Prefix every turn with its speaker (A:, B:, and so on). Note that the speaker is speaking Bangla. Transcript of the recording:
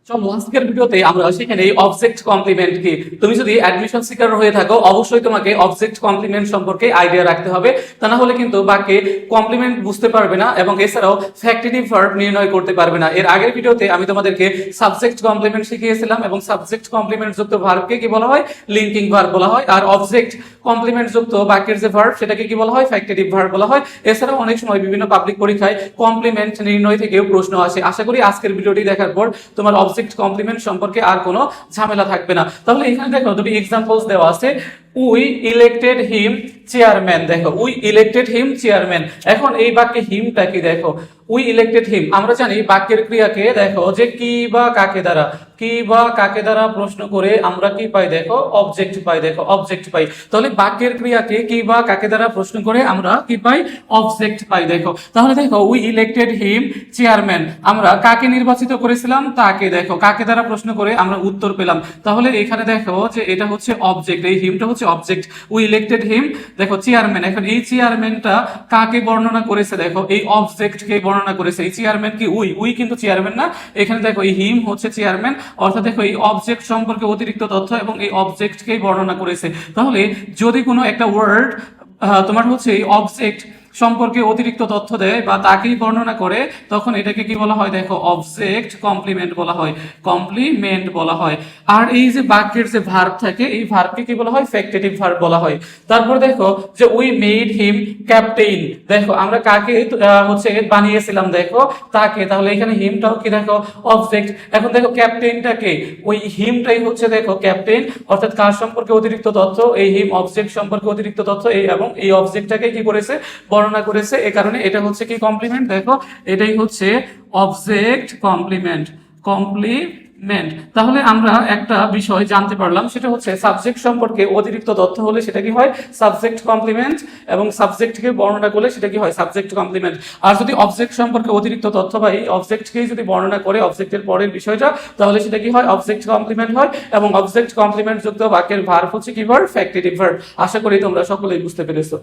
A: চলো আজকের ভিডিওতে আমরা সেখানে অবজেক্ট কমপ্লিমেন্ট কি। তুমি যদি অ্যাডমিশন সিকার হয়ে থাকো অবশ্যই তোমাকে অবজেক্ট কমপ্লিমেন্ট সম্পর্কে আইডিয়া রাখতে হবে, তা না হলে কিন্তু বাক্যে কমপ্লিমেন্ট বুঝতে পারবে না এবং এছাড়াও ফ্যাক্টিটিভ ভার্ব নির্ণয় করতে পারবে না। এর আগের ভিডিওতে আমি তোমাদেরকে সাবজেক্ট কমপ্লিমেন্ট শিখিয়েছিলাম এবং সাবজেক্ট কমপ্লিমেন্ট যুক্ত ভার্বকে কি বলা হয়, লিঙ্কিং ভার্ব বলা হয়, আর অবজেক্ট কমপ্লিমেন্ট যুক্ত বাক্যের যে ভার্ব সেটাকে কি বলা হয়, ফ্যাক্টিটিভ ভার্ব বলা হয়। এছাড়াও অনেক সময় বিভিন্ন পাবলিক পরীক্ষায় কমপ্লিমেন্ট নির্ণয় থেকেও প্রশ্ন আসে। আশা করি আজকের ভিডিওটি দেখার পর তোমার অবজেক্ট কমপ্লিমেন্ট সম্পর্কে আর কোনো ঝামেলা থাকবে না। তাহলে এখানে দেখো দুটি এক্সাম্পলস দেওয়া আছে। We elected him chairman. দেখো উই ইলেক্টেড হিম চেয়ারম্যান। এখন এই বাক্যে হিমটা কি, দেখো উই ইলেক্টেড হিম। আমরা জানি বাক্যের ক্রিয়াকে দেখো যে কি বা কাকে দ্বারা, কি বা কাকে দ্বারা প্রশ্ন করে আমরা কি পাই, দেখো অবজেক্ট পাই। দেখো অবজেক্ট পাই। তাহলে বাক্যের ক্রিয়াকে কি বা কাকে দ্বারা প্রশ্ন করে আমরা কি পাই, অবজেক্ট পাই। দেখো তাহলে দেখো উই ইলেক্টেড হিম চেয়ারম্যান, আমরা কাকে নির্বাচিত করেছিলাম, তাকে। দেখো কাকে দ্বারা প্রশ্ন করে আমরা উত্তর পেলাম। তাহলে এখানে দেখো যে এটা হচ্ছে অবজেক্ট, এই হিমটা হচ্ছে অবজেক্ট। উই ইলেক্টেড হিম দেখো চেয়ারম্যান। এখন এই চেয়ারম্যানটা কাকে বর্ণনা করেছে, দেখো এই অবজেক্টকে বর্ণনা করেছে। এই চেয়ারম্যান কি উই, উই কিন্তু চেয়ারম্যান না। এখানে দেখো এই হিম হচ্ছে চেয়ারম্যান, অর্থাৎ দেখো এই অবজেক্ট সম্পর্কে অতিরিক্ত তথ্য এবং এই অবজেক্টকেই বর্ণনা করেছে। তাহলে যদি কোনো একটা ওয়ার্ড তোমার হচ্ছে এই অবজেক্ট সম্পর্কে অতিরিক্ত তথ্য দেয় বা তাকেই বর্ণনা করে, তখন এটাকে কি বলা হয়, দেখো অবজেক্ট কমপ্লিমেন্ট বলা হয়, কমপ্লিমেন্ট বলা হয়। আর এই যে বাক্যের যে ভার্ব থাকে এই ভার্বকে কি বলা হয়, ফ্যাক্টিটিভ ভার্ব বলা হয়। তারপর দেখো যে উই মেড হিম ক্যাপ্টেইন। দেখো আমরা কাকে হচ্ছে বানিয়েছিলাম, দেখো তাকে। তাহলে এখানে হিমটাও কি, দেখো অবজেক্ট। এখন দেখো ক্যাপ্টেইনটাকে, ওই হিমটাই হচ্ছে দেখো ক্যাপ্টেইন, অর্থাৎ কার সম্পর্কে অতিরিক্ত তথ্য, এই হিম অবজেক্ট সম্পর্কে অতিরিক্ত তথ্য এবং এই অবজেক্টটাকে কি করেছে, বর্ণনা করেছে। এই কারণে এটা হচ্ছে কি কমপ্লিমেন্ট। দেখো এটাই হচ্ছে অবজেক্ট কমপ্লিমেন্ট, কমপ্লিমেন্ট। তাহলে আমরা একটা বিষয় জানতে পারলাম, সেটা হচ্ছে সাবজেক্ট সম্পর্কে অতিরিক্ত তথ্য হলে সেটা কি হয়, সাবজেক্ট কমপ্লিমেন্ট, এবং সাবজেক্টকে বর্ণনা করলে সেটা কি হয়, সাবজেক্ট কমপ্লিমেন্ট। আর যদি অবজেক্ট সম্পর্কে অতিরিক্ত তথ্য বা এই অবজেক্টকেই যদি বর্ণনা করে অবজেক্টের পরের বিষয়টা, তাহলে সেটা কি হয়, অবজেক্ট কমপ্লিমেন্ট হয়। এবং অবজেক্ট কমপ্লিমেন্ট যুক্ত বাক্যের ভার্ব হচ্ছে কি ভার্ব, ফ্যাক্টিটিভ ভার্ব। আশা করি তোমরা সকলেই বুঝতে পেরেছো।